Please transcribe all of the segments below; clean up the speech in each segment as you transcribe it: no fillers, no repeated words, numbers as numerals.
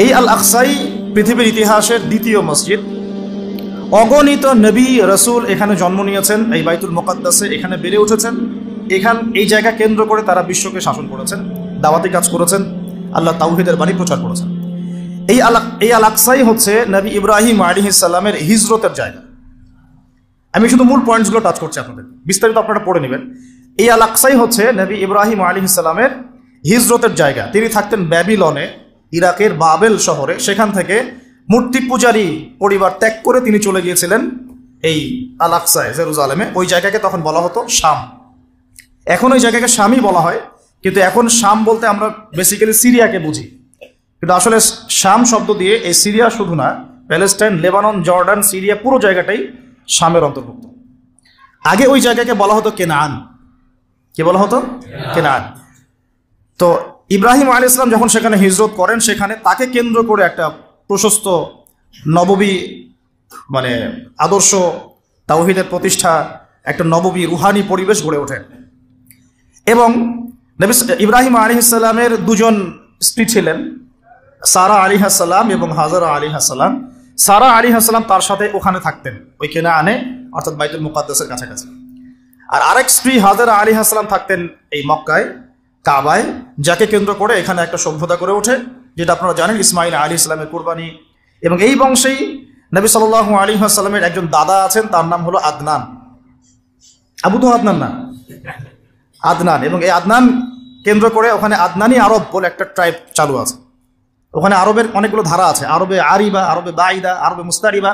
এই আল আকসাই পৃথিবীর ইতিহাসের দ্বিতীয় মসজিদ। অগণিত নবী রসুল এখানে জন্ম নিয়েছেন, এই বাইতুল মুকাদ্দাসে এখানে বেড়ে উঠেছেন। এই জায়গা কেন্দ্র করে তারা বিশ্বকে শাসন করেছেন, দাওয়াতি কাজ করেছেন, আল্লাহ তাওহীদের বাণী প্রচার করেছেন। এই আল আকসাই হচ্ছে নবী ইব্রাহিম আলাইহিস সালামের হিজরতের জায়গা। আমি শুধু মূল পয়েন্টসগুলো টাচ করছি, আপনাদের বিস্তারিত আপনারা পড়ে নেবেন। এই আল আকসাই হচ্ছে নবী ইব্রাহিম আলাইহিস সালামের হিজরতের জায়গা। তিনি থাকতেন ব্যাবিলনে, ইরাকের বাবেল শহরে। সেখান থেকে মূর্তি পূজারী পরিবার ত্যাগ করে তিনি চলে গিয়েছিলেন এই আল আকসায়, জেরুজালেমে। ওই জায়গাকে তখন বলা হতো শাম। এখন ওই জায়গাকে শামই বলা হয়, কিন্তু এখন শাম বলতে আমরা বেসিক্যালি সিরিয়াকে বুঝি, কিন্তু আসলে শাম শব্দ দিয়ে এই সিরিয়া শুধু না, প্যালেস্টাইন, লেবানন, জর্ডান, সিরিয়া পুরো জায়গাটাই শামের অন্তর্ভুক্ত। আগে ওই জায়গাকে বলা হতো কেনান। কি বলা হতো? কেনান। তো ইব্রাহিম আলাইহিস সালাম যখন সেখানে হিজরত করেন, সেখানে তাকে কেন্দ্র করে একটা প্রশস্ত নববী মানে আদর্শ তাওহীদের প্রতিষ্ঠা, একটা নববী রুহানি পরিবেশ গড়ে ওঠে। এবং নবী ইব্রাহিম আলাইহিস সালামের দুজন স্ত্রী ছিলেন, সারা আলাইহিস সালাম এবং হাজারা আলাইহিস সালাম। সারা আলাইহিস সালাম তার সাথে ওখানে থাকতেন, ওই কেনানে, অর্থাৎ বাইতুল মুকাদ্দাসের কাছাকাছি। আর আরেক স্ত্রী হাজারা আলাইহিস সালাম থাকতেন এই মক্কায়, কাবায়, যাকে কেন্দ্র করে এখানে একটা সভ্যতা গড়ে ওঠে, যেটা আপনারা জানেন ইসমাইল আলাইহিস সালামের কুরবানি। এবং এই বংশেই নবী সাল্লাল্লাহু আলাইহি ওয়াসাল্লামের একজন দাদা আছেন, তার নাম হলো আদনান। আবু তো আদনান না, আদনান। এবং এই আদনান কেন্দ্র করে ওখানে আদনানি আরব বলে একটা ট্রাইব চালু আছে। ওখানে আরবের অনেকগুলো ধারা আছে, আরবে আরিবা, আরবে বাইদা, আরবে মুস্তারিবা।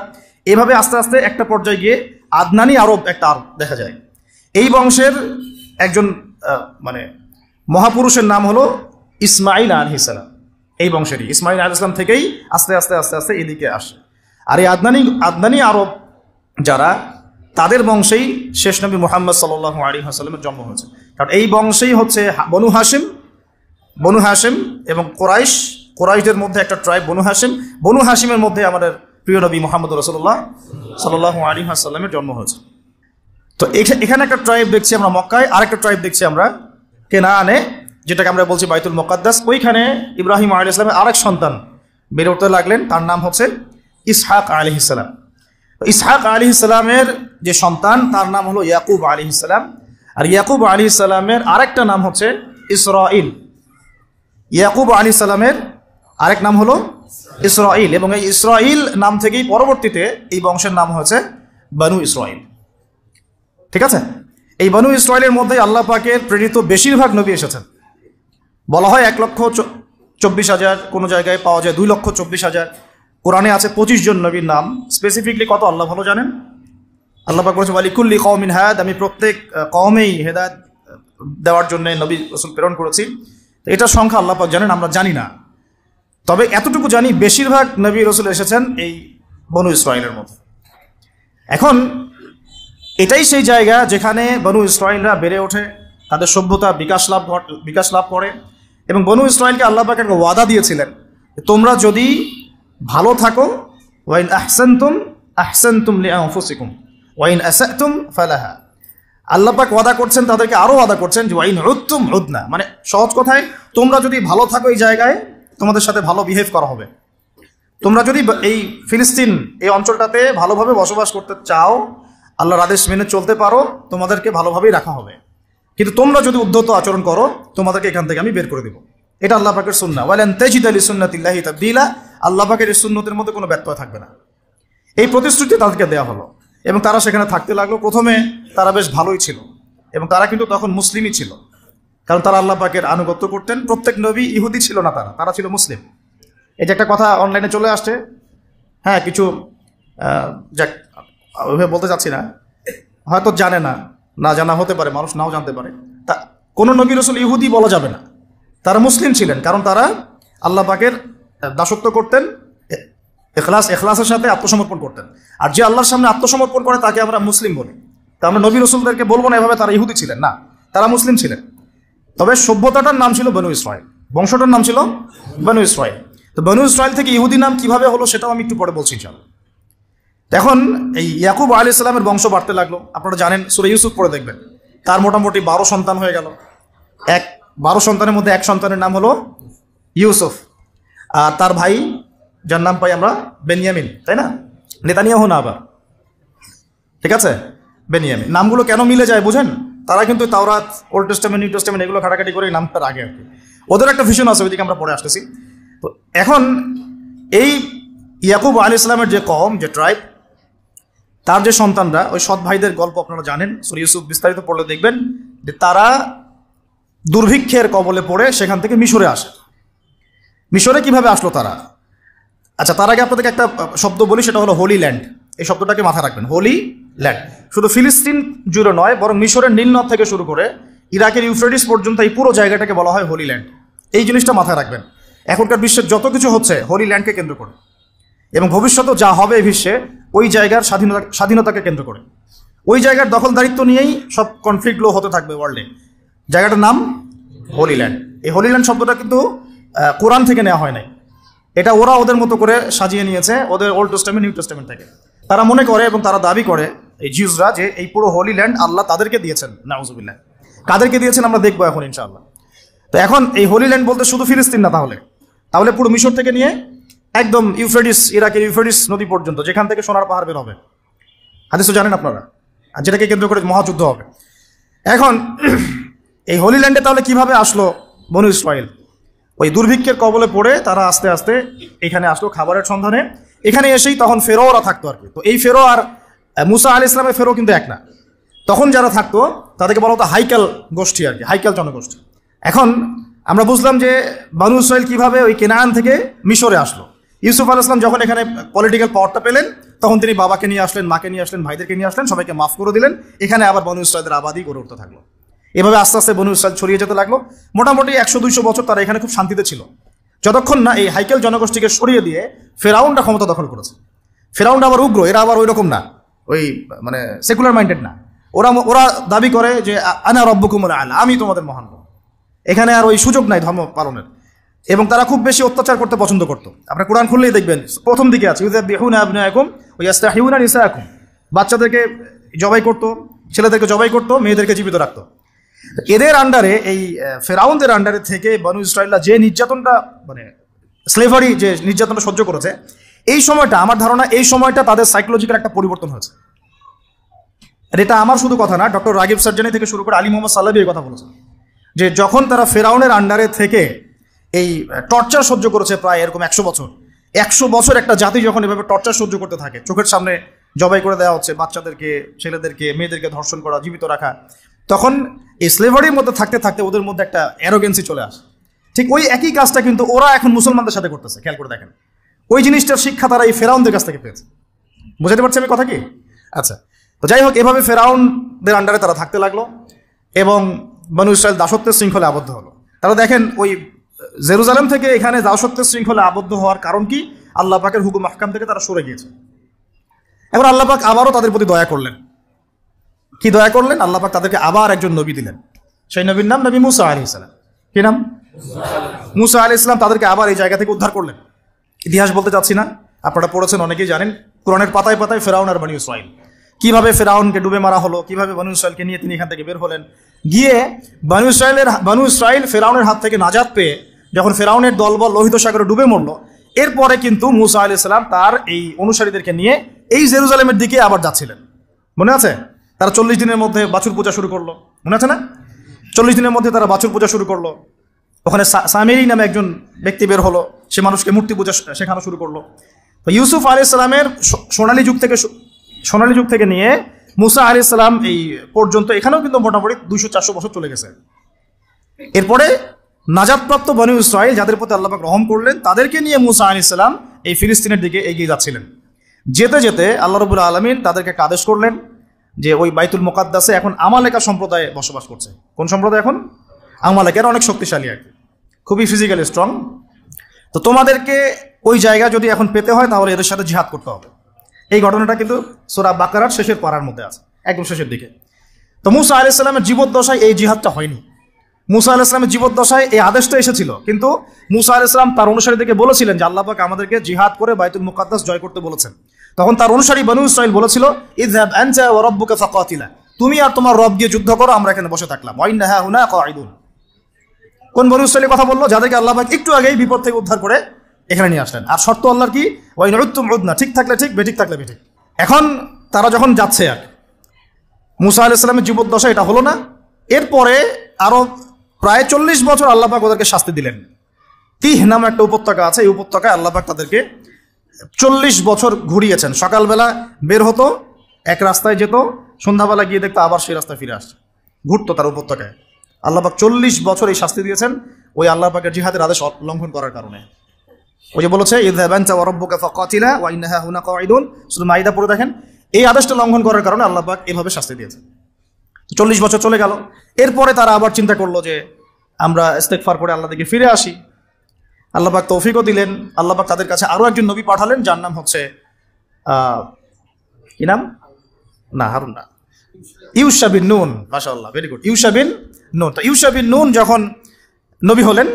এভাবে আস্তে আস্তে একটা পর্যায়ে গিয়ে আদনানি আরব একটা আরব দেখা যায়। এই বংশের একজন মানে মহাপুরুষের নাম হলো ইসমাইল আলাইহিস সালাম। এই বংশেরই ইসমাইল আলাইহিস সালাম থেকেই আস্তে আস্তে আস্তে আস্তে এদিকে আসে। আর এই আদনানি আরব যারা, তাদের বংশেই শেষ নবী মুহাম্মদ সাল্লাল্লাহু আলাইহি ওয়াসাল্লামের জন্ম হয়েছে। কারণ এই বংশেই হচ্ছে বনু হাশিম এবং কোরাইশদের মধ্যে একটা ট্রাইব বনু হাশিমের মধ্যে আমাদের প্রিয় নবী মুহাম্মদ রাসূলুল্লাহ সাল্লাল্লাহু আলাইহি ওয়াসাল্লামের জন্ম হয়েছে। তো এখানে একটা ট্রাইব দেখছি আমরা মক্কায়, আরেকটা ট্রাইব দেখছি আমরা কেনানে, যেটাকে আমরা বলছি বাইতুল মুকাদ্দাস। ওইখানে ইব্রাহিম আলাইহিস সালামের আরেক সন্তান বেড়ে উঠতে লাগলেন, তার নাম হচ্ছে ইসহাক আলাইহিস সালাম। ইসহাক আলাইহিস সালামের যে সন্তান, তার নাম হলো ইয়াকুব আলাইহিস সালাম। আর ইয়াকুব আলাইহিস সালামের আরেকটা নাম হচ্ছে ইসরাইল। ইয়াকুব আলাইহিস সালামের আরেক নাম হলো ইসরাইল, এবং এই ইসরাইল নাম থেকেই পরবর্তীতে এই বংশের নাম হয়েছে বনু ইসরাইল। ঠিক আছে? এই বনু ইসরাইলের মধ্যে আল্লাহ পাকের প্রেরিত বেশিরভাগ নবী এসেছেন। বলা হয় 1,24,000, কোনো জায়গায় পাওয়া যায় 2,24,000। কোরআনে আছে 25 জন নবীর নাম। স্পেসিফিকলি কত আল্লাহ ভালো জানেন। আল্লাহ পাক বলেছেন ওয়ালিকুল্লি কওমিন হাদ, আমি প্রত্যেক কওমেই হেদায়েত দেওয়ার জন্য নবী রাসূল প্রেরণ করেছি। এটার সংখ্যা আল্লাহ পাক জানেন, আমরা জানি না। তবে এতটুকু জানি, বেশিরভাগ নবী রাসূল এসেছেন এই বনু ইসরাইলের মধ্যে। এখন এটাই সেই জায়গা যেখানে বনু ইসরাইলরা বেড়ে ওঠে, তাদের সভ্যতা বিকাশ লাভ করে। এবং বনু ইসরাইলকে আল্লাহ পাক একটা ওয়াদা দিয়েছিলেন, তোমরা যদি ভালো থাকো, ওয়াইন আহসানতুম লিআনফুসিকুম ওয়াইন আসাতুম ফালাহা। আল্লাহ পাক ওয়াদা করছেন, তাদেরকে আরো ওয়াদা করছেন যে ওয়াইন উদ্তুম উদনা, মানে সহজ কথায়, তোমরা যদি ভালো থাকো এই জায়গায়, তোমাদের সাথে ভালো বিহেভ করা হবে। তোমরা যদি এই ফিলিস্তিন এই অঞ্চলটাতে ভালোভাবে বসবাস করতে চাও, আল্লাহর আদেশ মেনে চলতে পারো, তোমাদেরকে ভালোভাবেই রাখা হবে। কিন্তু তোমরা যদি উদ্ধত আচরণ করো, তোমাদেরকে এখান থেকে আমি বের করে দেবো। এটা আল্লাহ পাকের সুন্নাহ। ওয়ালান তাজিদা লিসুন্নাতিল্লাহি তাবদীলা, আল্লাহ পাকের এই সুন্নতের মধ্যে কোনো ব্যত্যয় থাকবে না। এই প্রতিশ্রুতি তাদেরকে দেওয়া হলো এবং তারা সেখানে থাকতে লাগলো। প্রথমে তারা বেশ ভালোই ছিল এবং তারা কিন্তু তখন মুসলিমই ছিল, কারণ তারা আল্লাহ পাকের আনুগত্য করতেন। প্রত্যেক নবী ইহুদি ছিল না, তারা ছিল মুসলিম। এই যে একটা কথা অনলাইনে চলে আসছে, হ্যাঁ, কিছু যাক ওইভাবে বলতে চাচ্ছি না, হয়তো জানে না জানা হতে পারে, মানুষ নাও জানতে পারে। তা কোনো নবী রাসূল ইহুদি বলা যাবে না, তারা মুসলিম ছিলেন, কারণ তারা আল্লাহ পাকের দাসত্ব করতেন, এখলাসের সাথে আত্মসমর্পণ করতেন। আর যে আল্লাহর সামনে আত্মসমর্পণ করে তাকে আমরা মুসলিম বলি। তা আমরা নবী রাসূলদেরকে বলবো না এভাবে তারা ইহুদি ছিলেন, না, তারা মুসলিম ছিলেন। তবে সভ্যতাটার নাম ছিল বনু ইসরাইল, বংশটার নাম ছিল বনু ইসরাইল। তো বনু ইসরাইল থেকে ইহুদি নাম কিভাবে হলো সেটাও আমি একটু পরে বলছি ইনশাআল্লাহ। এখন এই ইয়াকুব আলাইহিস সালামের বংশ বাড়তে লাগলো। আপনারা জানেন, সূরা ইউসুফ পড়ে দেখবেন, তার মোটামুটি 12 সন্তান হয়ে গেল। 12 সন্তানের মধ্যে এক সন্তানের নাম হলো ইউসুফ। আর তার ভাই যার নাম পাই আমরা বেনিয়ামিন, তাই না? নেতানিয়াহু না আবার, ঠিক আছে? বেনিয়ামিন। নামগুলো কেন মিলে যায় বুঝেন? তারা কিন্তু তাওরাত, ওল্ড টেস্টামেন্ট, নিউ টেস্টামেন্ট এগুলো ঘাটাঘাটি করে নামটার আগে আর কি ওদের একটা ভিশন আছে, ওইদিকে আমরা পরে আসতেছি। তো এখন এই ইয়াকুব আলাইহিস সালামের যে কওম, যে ট্রাইব, তার যে সন্তানরা, ওই সৎ ভাইদের গল্প আপনারা জানেন, সূরা ইউসুফ বিস্তারিত পড়লে দেখবেন যে তারা দুর্ভিক্ষের কবলে পড়ে সেখান থেকে মিশরে আসে। মিশরে কিভাবে আসলো তারা? আচ্ছা, তার আগে আপনাদেরকে একটা শব্দ বলি, সেটা হলো হোলি ল্যান্ড। এই শব্দটাকে মাথায় রাখবেন, হোলি ল্যান্ড। শুধু ফিলিস্তিন জুড়ে নয়, বরং মিশরের নীলনদ থেকে শুরু করে ইরাকের ইউফ্রেটিস পর্যন্ত এই পুরো জায়গাটাকে বলা হয় হোলি ল্যান্ড। এই জিনিসটা মাথায় রাখবেন। এখনকার বিশ্বের যত কিছু হচ্ছে হোলি ল্যান্ডকে কেন্দ্র করে, এবং ভবিষ্যতেও যা হবে এই বিশ্বে ওই জায়গার স্বাধীনতাকে কেন্দ্র করে। ওই জায়গার দখলদারিত্ব নিয়েই সব কনফ্লিক্টগুলো হতে থাকবে ওয়ার্ল্ডে। জায়গাটার নাম হোলি ল্যান্ড। এই হোলি ল্যান্ড শব্দটা কিন্তু কোরআন থেকে নেওয়া হয় নাই, এটা ওরা ওদের মতো করে সাজিয়ে নিয়েছে ওদের ওল্ড টেস্টামেন্ট, নিউ টেস্টামেন্ট থেকে। তারা মনে করে এবং তারা দাবি করে, এই জিউসরা, যে এই পুরো হোলি ল্যান্ড আল্লাহ তাদেরকে দিয়েছেন। নাউজুবিল্লাহ। কাদেরকে দিয়েছেন আমরা দেখবো এখন ইনশাআল্লাহ। তো এখন এই হোলি ল্যান্ড বলতে শুধু ফিলিস্তিন না, তাহলে পুরো মিশর থেকে নিয়ে একদম ইউফ্রেটিস, ইরাকের ইউফ্রেটিস নদী পর্যন্ত, যেখান থেকে সোনার পাহাড় বের হবে। হাদিস তো জানেন আপনারা, আর যেটাকে কেন্দ্র করে মহাযুদ্ধ হবে। এখন এই হোলি ল্যান্ডে তাহলে কিভাবে আসলো বনু ইসরাইল? ওই দুর্ভিক্ষের কবলে পড়ে তারা আস্তে আস্তে এখানে আসলো খাবারের সন্ধানে। এখানে এসেই তখন ফেরোরা থাকতো আর কি। তো এই ফেরো আর মুসা আলাইহিস সালামের ফেরো কিন্তু এক না। তখন যারা থাকতো তাদেরকে বলা হতো হাইকাল গোষ্ঠী আর কি, হাইকাল জনগোষ্ঠী। এখন আমরা বুঝলাম যে বনু ইসরাইল কিভাবে ওই কেনান থেকে মিশরে আসলো। ইউসুফ আলাইহিস সালাম যখন এখানে পলিটিক্যাল পাওয়ারটা পেলেন, তখন তিনি বাবাকে নিয়ে আসলেন, মাকে নিয়ে আসলেন, ভাইদেরকে নিয়ে আসলেন, সবাইকে মাফ করে দিলেন। এখানে আবার বনু ইসরাইলের আবাদি গড়ে উঠতে থাকলো। এভাবে আস্তে আস্তে বনু ইসরাইল ছড়িয়ে যেতে লাগলো। মোটামুটি 100-200 বছর তারা এখানে খুব শান্তিতে ছিল, যতক্ষণ না এই হাইকেল জনগোষ্ঠীকে সরিয়ে দিয়ে ফেরাউনটা ক্ষমতা দখল করেছে। ফেরাউনটা আবার উগ্র, এরা আবার ওই রকম না, ওই মানে সেকুলার মাইন্ডেড না। ওরা দাবি করে যে আনা রব্বুকুমুল আ'লা, আমি তোমাদের মহান রব। এখানে আর ওই সুযোগ নাই ধর্ম পালনের। এবং তারা খুব বেশি অত্যাচার করতে পছন্দ করতো। আপনার কোরআন খুললেই দেখবেন প্রথম দিকে আছে ইউযাবিহুনা আবনাআকুম ওয়া ইস্তাহিউনা নিসাআকুম। বাচ্চাদেরকে জবাই করতো, ছেলেদেরকে জবাই করতো, মেয়েদেরকে জীবিত রাখতো। এদের আন্ডারে, এই ফেরাউনদের আন্ডারে থেকে বনু ইসরাইলরা যে নির্যাতনটা, মানে স্লেভারি যে নির্যাতনটা সহ্য করেছে, এই সময়টা, আমার ধারণা এই সময়টা তাদের সাইকোলজিক্যাল একটা পরিবর্তন হয়েছে। আর এটা আমার শুধু কথা না, ডক্টর রাগিব সার্জানি থেকে শুরু করে আলী মোহাম্মদ সাল্লাবি এই কথা বলেছেন যে যখন তারা ফেরাউনের আন্ডারে থেকে এই টর্চার সহ্য করেছে প্রায় এরকম 100 বছর, 100 বছর একটা জাতি যখন এভাবে টর্চার সহ্য করতে থাকে, চোখের সামনে জবাই করে দেওয়া হচ্ছে বাচ্চাদেরকে, ছেলেদেরকে, মেয়েদেরকে ধর্ষণ করা, জীবিত রাখা, তখন এই স্লেভারির মধ্যে থাকতে থাকতে ওদের মধ্যে একটা অ্যারোগেন্সি চলে আসে। ঠিক ওই একই কাজটা কিন্তু ওরা এখন মুসলমানদের সাথে করতেছে। খেয়াল করে দেখেন, ওই জিনিসটার শিক্ষা তারা এই ফেরাউনদের কাছ থেকে পেয়েছে। বুঝাতে পারছি আমি কথা কি? আচ্ছা, তো যাই হোক, এভাবে ফেরাউনদের আন্ডারে তারা থাকতে লাগলো এবং বনু ইসরাইল দাসত্বের শৃঙ্খলে আবদ্ধ হলো। তারা দেখেন ওই জেরুজালেম থেকে এখানে দাসত্বের শৃঙ্খলে আবদ্ধ হওয়ার কারণ কি? আল্লাহ পাকের হুকুম আহকাম থেকে তারা সরে গিয়েছে। এবার আল্লাহ পাক আবারও তাদের প্রতি দয়া করলেন। কি দয়া করলেন? আল্লাহ পাক তাদেরকে আবার একজন নবী দিলেন। সেই নবীর নাম নবী মুসা আলাইহিস সালাম। কি নাম? মুসা আলাইহিস সালাম। তাদেরকে আবার এই জায়গা থেকে উদ্ধার করলেন। ইতিহাস বলতে চাচ্ছি না, আপনারা পড়েছেন, অনেকেই জানেন। কোরআনের পাতায় পাতায় ফেরাউন আর বনী ইসরাইল, কিভাবে ফেরাউনকে ডুবে মারা হলো, কিভাবে বনী ইসরাইলকে নিয়ে তিনি এখান থেকে বের হলেন। গিয়ে বনী ইসরাইল ফেরাউনের হাত থেকে নাজাত পেয়ে যখন ফেরাউনের দলবল লোহিত সাগরে ডুবে মরল, এরপরে কিন্তু মুসা আলাইহিস সালাম তার এই অনুসারীদেরকে নিয়ে এই জেরুজালেমের দিকে আবার যাচ্ছিলেন। মনে আছে? তারা 40 দিনের মধ্যে বাছুর পূজা শুরু করলো, মনে আছে না? 40 দিনের মধ্যে তারা বাছুর পূজা শুরু করলো। ওখানে সামেরি নামে একজন ব্যক্তি বের হলো, সে মানুষকে মূর্তি পূজা শেখানো শুরু করলো। তো ইউসুফ আলাইহিস সালামের সোনালী যুগ থেকে নিয়ে মুসা আলাইহিস সালাম এই পর্যন্ত এখানেও কিন্তু মোটামুটি 200-400 বছর চলে গেছে। এরপরে নাজাতপ্রাপ্ত বনী ইসরাইল, যাদের প্রতি আল্লাহ পাক রহম করলেন, তাদেরকে নিয়ে মুসা আলাইহিস সালাম এই ফিলিস্তিনের দিকে এগিয়ে যাচ্ছিলেন। যেতে যেতে আল্লাহ রাব্বুল আলামিন তাদেরকে আদেশ করলেন যে ওই বাইতুল মুকাদ্দাসে এখন আমালেকা সম্প্রদায় বসবাস করছে। কোন সম্প্রদায়? এখন আমালেকার, অনেক শক্তিশালী আর কি, খুবই ফিজিক্যালি স্ট্রং। তো তোমাদেরকে ওই জায়গা যদি এখন পেতে হয় তাহলে এদের সাথে জিহাদ করতে হবে। এই ঘটনাটা কিন্তু সূরা বাকারার শেষের পারার মধ্যে আছে, একদম শেষের দিকে। তো মুসা আলাইহিস সালামের জীবদ্দশায় এই জিহাদটা হয়নি। মুসা আলাইহিস সালামের জীবদ্দশায় এই আদেশটা এসেছিল, কিন্তু মুসা আলাইহিস সালাম তার অনুসারীদেরকে বলেছিলেন যে আল্লাহ পাক আমাদেরকে জিহাদ করে বাইতুল মুকাদ্দাস জয় করতে বলেছেন। তখন তার অনুসারী বনু ইসরাইল বলেছিল, ইযহাব আনতা ওয়া রাব্বুকা ফাকাতিলা, তুমি আর তোমার রব গিয়ে যুদ্ধ করো, আমরা এখানে বসে থাকলাম। ওয়া ইন্না হাহুনা কাঈদুন। কোন বনু ইসরাইলের কথা বললো? যাদেরকে আল্লাহ পাক একটু আগেই বিপদ থেকে উদ্ধার করে এখানে নিয়ে আসলেন। আর শর্ত আল্লাহর কি, ওয়াইন উদ্তুম উদনা, ঠিক থাকলে ঠিক, বেঠিক থাকলে বেঠিক। এখন তারা যখন যাচ্ছে আর মুসা আলাইহিস সালামের জীবদ্দশা এটা হলো না, এরপরে আরো প্রায় 40 বছর আল্লাহ পাক ওদেরকে শাস্তি দিলেন। তিহ নামে একটা উপত্যকা আছে, এই উপত্যকায় আল্লাহ পাক তাদেরকে 40 বছর ঘুরিয়েছেন। সকালবেলা বের হতো, এক রাস্তায় যেত, সন্ধ্যাবেলা গিয়ে দেখতো আবার সেই রাস্তায় ফিরে আসছে, ঘুরতো তার উপত্যকায়। আল্লাহ পাক 40 বছর এই শাস্তি দিয়েছেন ওই আল্লাহ পাকের জিহাদের আদেশ লঙ্ঘন করার কারণে। ওই যে বলেছে ইযহাবা আনতা ওয়া রাব্বুকা ফাকাতিলা ওয়া ইন্না হাহুনা কাঈদুন, সূরা মাইদা পড়ে দেখেন, এই আদেশটা লঙ্ঘন করার কারণে আল্লাহ পাক এভাবে শাস্তি দিয়েছেন। 40 বছর চলে গেল, এরপরে তারা আবার চিন্তা করলো যে আমরা ইস্তেগফার করে আল্লাহ দিকে ফিরে আসি। আল্লাহ পাক তৌফিকও দিলেন, আল্লাহ পাক তাদের কাছে আরো একজন নবী পাঠালেন, যার নাম হচ্ছে কি নাম, না হারুন না, ইউশা বিন নুন। মাশাআল্লাহ, ভেরি গুড, ইউশা বিন নুন। তো ইউশা বিন নুন যখন নবী হলেন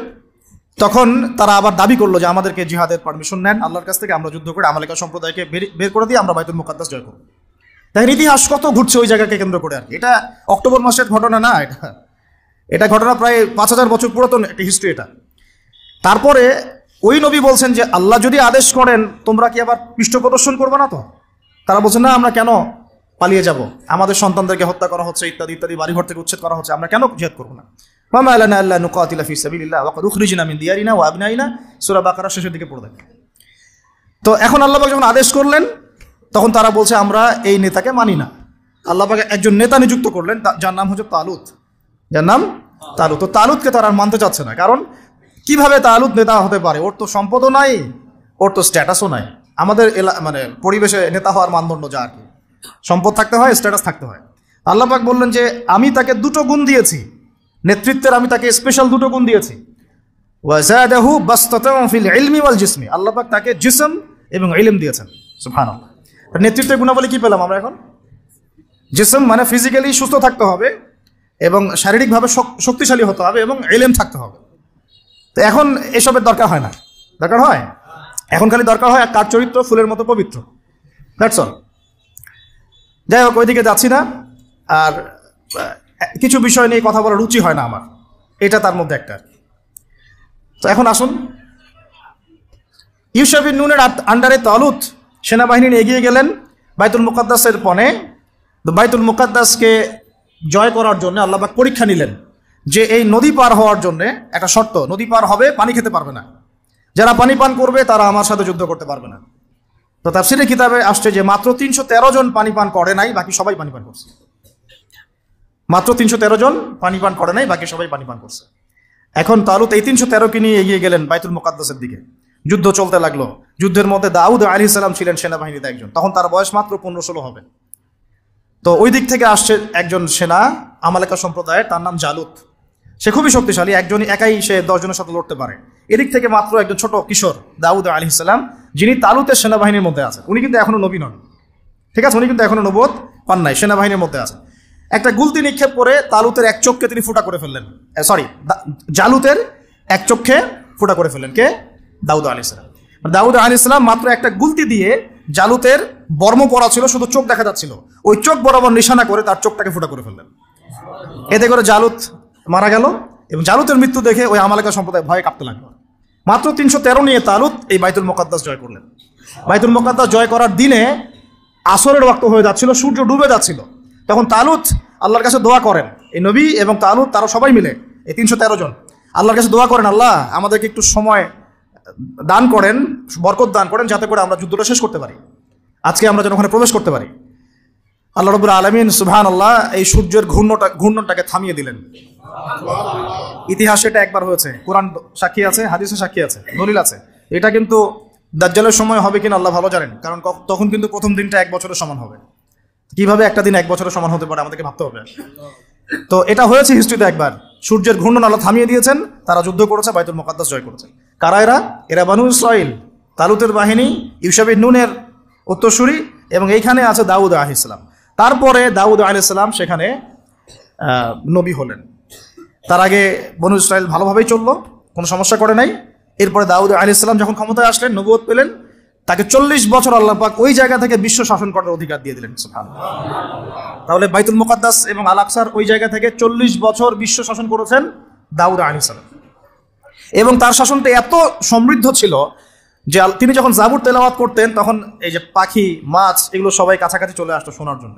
তখন তারা আবার দাবি করলো যে আমাদেরকে জিহাদের পারমিশন নেন আল্লাহর কাছ থেকে, আমরা যুদ্ধ করে আমালিকা সম্প্রদায়কে বের করে দিয়ে আমরা বাইতুল মুকাদ্দাস জয় করব। দেখেন ইতিহাস কত ঘুরছে ওই জায়গাকে কেন্দ্র করে আর কি। এটা অক্টোবর মাসের ঘটনা না, এটা ঘটনা প্রায় 5000 বছর পুরাতন একটা হিস্ট্রি এটা। তারপরে ওই নবী বলছেন যে আল্লাহ যদি আদেশ করেন তোমরা কি আবার পৃষ্ঠ প্রদর্শন করবে না? তো তারা বলছেন না, আমরা কেন পালিয়ে যাব, আমাদের সন্তানদেরকে হত্যা করা হচ্ছে, ইত্যাদি ইত্যাদি, বাড়িঘর থেকে উচ্ছেদ করা হচ্ছে, আমরা কেন জিহাদ করবো না? ওয়ামা লানা আল্লা নুকাতিলা ফি সাবিলিল্লাহ ওয়া কাদ উখরিজনা মিন দিয়ারিনা ওয়া আবনাইনা, সূরা বাকারা শেষের দিকে পড়ে দেখেন। তো এখন আল্লাহ পাক যখন আদেশ করলেন তখন তারা বলছে আমরা এই নেতাকে মানি না। আল্লাহ পাক একজন নেতা নিযুক্ত করলেন যার নাম হচ্ছে তালুত, যার নাম তালুত। তো তালুতকে তারা আর মানতে চাচ্ছে না, কারণ কিভাবে তালুত নেতা হতে পারে? ওর তো সম্পদও নাই, ওর তো স্ট্যাটাসও নাই। আমাদের মানে পরিবেশে নেতা হওয়ার মানদণ্ড যা আর কি, সম্পদ থাকতে হয়, স্ট্যাটাস থাকতে হয়। আল্লাহ পাক বললেন যে আমি তাকে দুটো গুণ দিয়েছি, নেতৃত্বের আমি তাকে স্পেশাল দুটো গুণ দিয়েছি। ওয়াজাদাহু বাসতাতান ফিল ইলমি ওয়াল জিসমি, আল্লাহ পাক তাকে জিসম এবং ইলম দিয়েছেন। সুবহানাল্লাহ। নেতৃত্বের গুণাবলী কি পেলাম আমরা এখন? জিসম মানে ফিজিক্যালি সুস্থ থাকতে হবে এবং শারীরিকভাবে শক্তিশালী হতে হবে এবং ইলম থাকতে হবে। তো এখন এসবের দরকার হয় না, দরকার হয় এখন খালি দরকার হয় কার চরিত্র ফুলের মতো পবিত্র, দ্যাটস অল। যাই হোক, ওইদিকে যাচ্ছি না। আর কিছু বিষয় নিয়ে কথা বলার রুচি হয় না আমার, এটা তার মধ্যে একটা। তো এখন আসুন, ইউশা বিন নুনের আন্ডারে তালুত সেনাবাহিনী নিয়ে এগিয়ে গেলেন বাইতুল মুকাদ্দাসের পণে। তো বাইতুল মুকাদ্দাসকে জয় করার জন্য আল্লাহ পাক পরীক্ষা নিলেন যে এই নদী পার হওয়ার জন্য একটা শর্ত, নদী পার হবে, পানি খেতে পারবে না, যারা পানি পান করবে তারা আমার সাথে যুদ্ধ করতে পারবে না। তো তাফসীরের কিতাবে আসছে যে মাত্র 313 জন পানি পান করে নাই, বাকি সবাই পানি পান করছে। মাত্র 313 জন পানি পান করে নাই, বাকি সবাই পানি পান করছে। এখন তালুত এই 313কে নিয়ে এগিয়ে গেলেন বাইতুল মুকাদ্দাসের দিকে। যুদ্ধ চলতে লাগলো। যুদ্ধের মধ্যে দাউদ আলাইহিস সালাম ছিলেন সেনাবাহিনীতে একজন, তখন তার বয়স মাত্র 15-16 হবে। তো ওই দিক থেকে আসছে একজন সেনা আমালেকা সম্প্রদায়ের, তার নাম জালুত। সে খুবই শক্তিশালী, একজনই একাই সে 10 জনের সাথে লড়তে পারে। এদিক থেকে মাত্র একজন ছোট কিশোর দাউদ আলাইহিস সালাম, যিনি তালুতের সেনাবাহিনীর মধ্যে আছেন। উনি কিন্তু এখনো নবী নন, ঠিক আছে, উনি কিন্তু এখনো নবুয়ত পান নাই, সেনাবাহিনীর মধ্যে আছেন। একটা গুলতি নিক্ষেপ করে তালুতের এক চোখকে তিনি ফুটা করে ফেললেন, জালুতের এক চোখে ফুটা করে ফেললেন। কে? দাউদ আলাইহিস সালাম। দাউদ আলাইহিস সালাম মাত্র একটা গুলতি দিয়ে, জালুতের বর্ম পরা ছিল, শুধু চোখ দেখা যাচ্ছিল, ওই চোখ বরাবর নিশানা করে তার চোখটাকে ফুটা করে ফেললেন। এতে করে জালুত মারা গেল এবং জালুতের মৃত্যু দেখে ওই আমালেকা সম্প্রদায় ভয়ে কাঁপতে লাগলো। মাত্র 313 নিয়ে তালুত এই বাইতুল মুকাদ্দাস জয় করলেন। বাইতুল মুকাদ্দাস জয় করার দিনে আসরের ওয়াক্ত হয়ে যাচ্ছিল, সূর্য ডুবে যাচ্ছিল। তখন তালুত আল্লাহর কাছে দোয়া করেন, এই নবী এবং তালুত তারা সবাই মিলে এই 313 জন আল্লাহর কাছে দোয়া করেন, আল্লাহ আমাদেরকে একটু সময় দান করেন, বরকত দান করেন, যাতে করে আমরা যুদ্ধটা শেষ করতে পারি, আজকে আমরা যেন ওখানে প্রবেশ করতে পারি। আল্লাহ রাব্বুল আলামিন সুবহানাল্লাহ এই সূর্যের ঘূর্ণনটাকে থামিয়ে দিলেন। ইতিহাসে এটা একবার হয়েছে, কোরআন সাক্ষী আছে, হাদিসে সাক্ষী আছে, দলিল আছে। এটা কিন্তু দাজ্জালের সময় হবে কিনা আল্লাহ ভালো জানেন, কারণ তখন কিন্তু প্রথম দিনটা 1 বছরের সমান হবে। কিভাবে একটা দিন 1 বছরের সমান হতে পারে আমাদেরকে ভাবতে হবে। তো এটা হয়েছে হিস্ট্রিতে একবার, সূর্যের ঘূর্ণন আল্লাহ থামিয়ে দিয়েছেন, তারা যুদ্ধ করেছে, বাইতুল মুকাদ্দাস জয় করেছে। কারা এরা? এরা বানু ইসরাইল, তালুতের বাহিনী, ইউশা বিন নুনের উত্তরসূরি, এবং এইখানে আছে দাউদ আলাইহিস সালাম। তারপরে দাউদ আলাইহিস সালাম সেখানে নবী হলেন। তার আগে বনু ইসরাইল ভালোভাবেই চললো, কোনো সমস্যা করে নাই। এরপরে দাউদ আলাইহিস সালাম যখন ক্ষমতায় আসলেন, নবুয়ত পেলেন, তাকে 40 বছর আল্লাহ পাক ওই জায়গা থেকে বিশ্ব শাসন করার অধিকার দিয়ে দিলেন। সুবহানাল্লাহ। তাহলে বাইতুল মুকাদ্দাস এবং আল আকসার ওই জায়গা থেকে 40 বছর বিশ্ব শাসন করেছেন দাউদ আলাইহিস সালাম। এবং তার শাসনটা এত সমৃদ্ধ ছিল যে তিনি যখন জাবুর তেলাওয়াত করতেন তখন এই যে পাখি, মাছ এগুলো সবাই কাছাকাছি চলে আসতো শোনার জন্য।